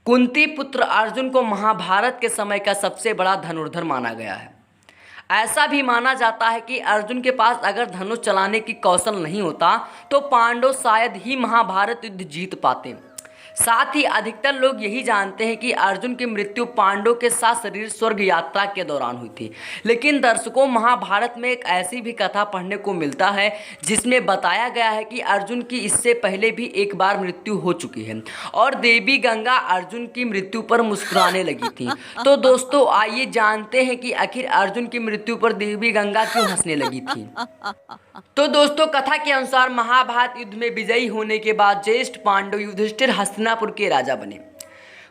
कुंती पुत्र अर्जुन को महाभारत के समय का सबसे बड़ा धनुर्धर माना गया है। ऐसा भी माना जाता है कि अर्जुन के पास अगर धनुष चलाने की कौशल नहीं होता तो पांडव शायद ही महाभारत युद्ध जीत पाते। साथ ही अधिकतर लोग यही जानते हैं कि अर्जुन की मृत्यु पांडवों के साथ शरीर स्वर्ग यात्रा के दौरान हुई थी। लेकिन दर्शकों, महाभारत में एक ऐसी भी कथा पढ़ने को मिलता है जिसमें बताया गया है कि अर्जुन की इससे पहले भी एक बार मृत्यु हो चुकी है और देवी गंगा अर्जुन की मृत्यु पर मुस्कुराने लगी थी। तो दोस्तों, आइए जानते हैं कि आखिर अर्जुन की मृत्यु पर देवी गंगा क्यों हंसने लगी थी। तो दोस्तों, कथा के अनुसार महाभारत युद्ध में विजयी होने के बाद ज्येष्ठ पांडव युधिष्ठिर हस्तिनापुर के राजा बने।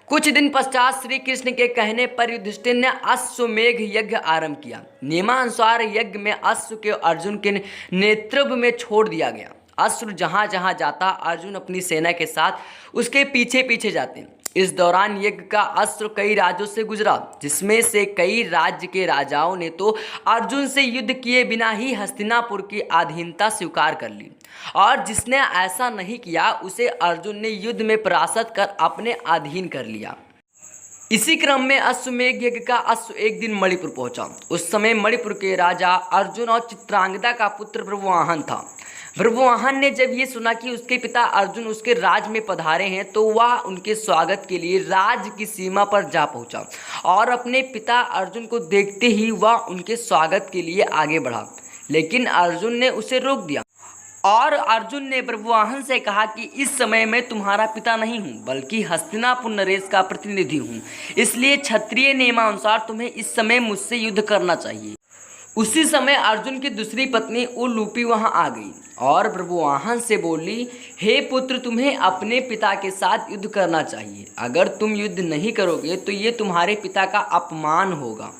कुछ दिन पश्चात श्री कृष्ण के कहने पर युधिष्ठिर ने अश्वमेघ यज्ञ आरंभ किया। नियमानुसार यज्ञ में अश्व के अर्जुन के नेतृत्व में छोड़ दिया गया। अश्व जहां जहां जाता, अर्जुन अपनी सेना के साथ उसके पीछे पीछे जाते। इस दौरान यज्ञ का अश्व कई राज्यों से गुजरा, जिसमें से कई राज्य के राजाओं ने तो अर्जुन से युद्ध किए बिना ही हस्तिनापुर की अधीनता स्वीकार कर ली, और जिसने ऐसा नहीं किया उसे अर्जुन ने युद्ध में परास्त कर अपने अधीन कर लिया। इसी क्रम में अश्वमेघ यज्ञ का अश्व एक दिन मणिपुर पहुंचा। उस समय मणिपुर के राजा अर्जुन और चित्रांगदा का पुत्र ब्रह्मवाहन था। ब्रह्मवाहन ने जब ये सुना कि उसके पिता अर्जुन उसके राज में पधारे हैं तो वह उनके स्वागत के लिए राज्य की सीमा पर जा पहुंचा और अपने पिता अर्जुन को देखते ही वह उनके स्वागत के लिए आगे बढ़ा। लेकिन अर्जुन ने उसे रोक दिया और अर्जुन ने ब्रह्मवाहन से कहा कि इस समय मैं तुम्हारा पिता नहीं हूँ, बल्कि हस्तिनापुर नरेश का प्रतिनिधि हूँ। इसलिए क्षत्रिय नियमानुसार तुम्हें इस समय मुझसे युद्ध करना चाहिए। उसी समय अर्जुन की दूसरी पत्नी उलूपी वहां आ गई और ब्रह्मवाहन से बोली, हे पुत्र, तुम्हें अपने पिता के साथ युद्ध करना चाहिए। अगर तुम युद्ध नहीं करोगे तो ये तुम्हारे पिता का अपमान होगा।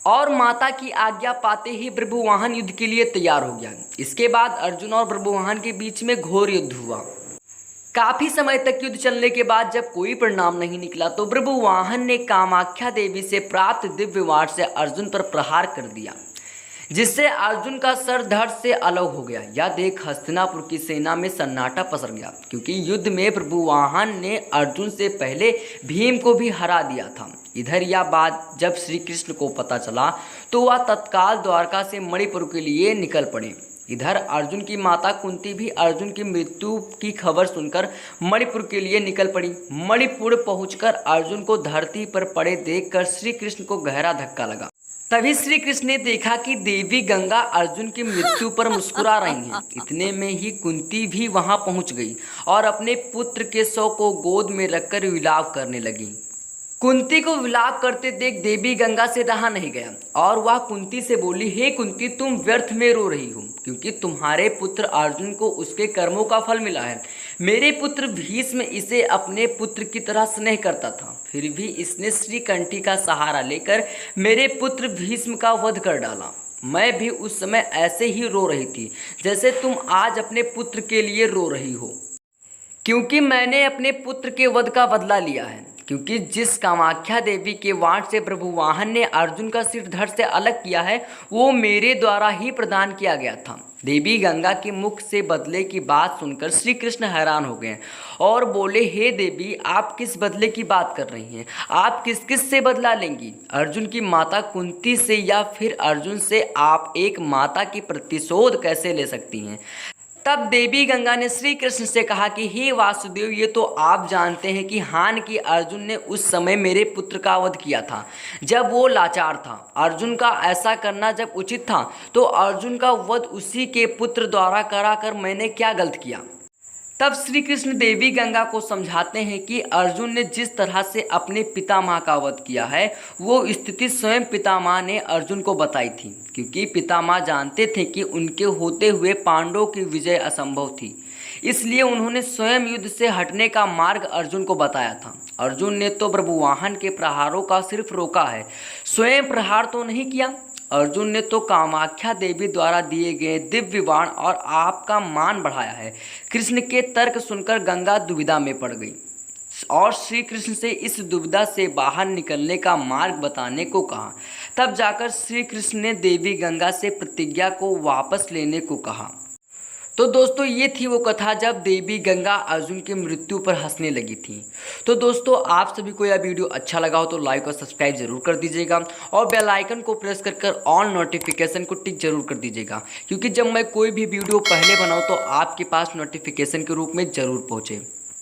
और माता की आज्ञा पाते ही ब्रह्मवाहन युद्ध के लिए तैयार हो गया। इसके बाद अर्जुन और ब्रह्मवाहन के बीच में घोर युद्ध हुआ। काफी समय तक युद्ध चलने के बाद जब कोई परिणाम नहीं निकला तो ब्रह्मवाहन ने कामाख्या देवी से प्राप्त दिव्य वार से अर्जुन पर प्रहार कर दिया, जिससे अर्जुन का सर धड़ से अलग हो गया। यह देख हस्तिनापुर की सेना में सन्नाटा पसर गया, क्योंकि युद्ध में ब्रह्मवाहन ने अर्जुन से पहले भीम को भी हरा दिया था। इधर यह बात जब श्री कृष्ण को पता चला तो वह तत्काल द्वारका से मणिपुर के लिए निकल पड़े। इधर अर्जुन की माता कुंती भी अर्जुन की मृत्यु की खबर सुनकर मणिपुर के लिए निकल पड़ी। मणिपुर पहुंचकर अर्जुन को धरती पर पड़े देखकर श्री कृष्ण को गहरा धक्का लगा। तभी श्री कृष्ण ने देखा कि देवी गंगा अर्जुन की मृत्यु पर मुस्कुरा रही हैं। इतने में ही कुंती भी वहां पहुंच गई और अपने पुत्र के शव को गोद में रखकर विलाप करने लगी। कुंती को विलाप करते देख देवी गंगा से रहा नहीं गया और वह कुंती से बोली, हे कुंती, तुम व्यर्थ में रो रही हो, क्योंकि तुम्हारे पुत्र अर्जुन को उसके कर्मों का फल मिला है। मेरे पुत्र भीष्म इसे अपने पुत्र की तरह स्नेह करता था, फिर भी इसने श्रीकंठी का सहारा लेकर मेरे पुत्र भीष्म का वध कर डाला। मैं भी उस समय ऐसे ही रो रही थी जैसे तुम आज अपने पुत्र के लिए रो रही हो, क्योंकि मैंने अपने पुत्र के वध का बदला लिया है। क्योंकि जिस कामाख्या देवी के वाण से ब्रह्मवाहन ने अर्जुन का सिर धड़ से अलग किया है वो मेरे द्वारा ही प्रदान किया गया था। देवी गंगा के मुख से बदले की बात सुनकर श्री कृष्ण हैरान हो गए और बोले, हे देवी, आप किस बदले की बात कर रही हैं? आप किस किस से बदला लेंगी? अर्जुन की माता कुंती से या फिर अर्जुन से? आप एक माता की प्रतिशोध कैसे ले सकती हैं? तब देवी गंगा ने श्री कृष्ण से कहा कि हे वासुदेव, ये तो आप जानते हैं कि हान की अर्जुन ने उस समय मेरे पुत्र का वध किया था जब वो लाचार था। अर्जुन का ऐसा करना जब उचित था तो अर्जुन का वध उसी के पुत्र द्वारा कराकर मैंने क्या गलत किया? तब श्री कृष्ण देवी गंगा को समझाते हैं कि अर्जुन ने जिस तरह से अपने पितामह का वध किया है वो स्थिति स्वयं पितामह ने अर्जुन को बताई थी, क्योंकि पितामह जानते थे कि उनके होते हुए पांडवों की विजय असंभव थी। इसलिए उन्होंने स्वयं युद्ध से हटने का मार्ग अर्जुन को बताया था। अर्जुन ने तो ब्रह्मवाहन के प्रहारों का सिर्फ रोका है, स्वयं प्रहार तो नहीं किया। अर्जुन ने तो कामाख्या देवी द्वारा दिए गए दिव्य बाण और आपका मान बढ़ाया है। कृष्ण के तर्क सुनकर गंगा दुविधा में पड़ गई और श्री कृष्ण से इस दुविधा से बाहर निकलने का मार्ग बताने को कहा। तब जाकर श्री कृष्ण ने देवी गंगा से प्रतिज्ञा को वापस लेने को कहा। तो दोस्तों ये थी वो कथा जब देवी गंगा अर्जुन की मृत्यु पर हंसने लगी थी। तो दोस्तों आप सभी को यह वीडियो अच्छा लगा हो तो लाइक और सब्सक्राइब जरूर कर दीजिएगा और बेल आइकन को प्रेस कर ऑल नोटिफिकेशन को टिक जरूर कर दीजिएगा, क्योंकि जब मैं कोई भी वीडियो पहले बनाऊँ तो आपके पास नोटिफिकेशन के रूप में ज़रूर पहुँचे।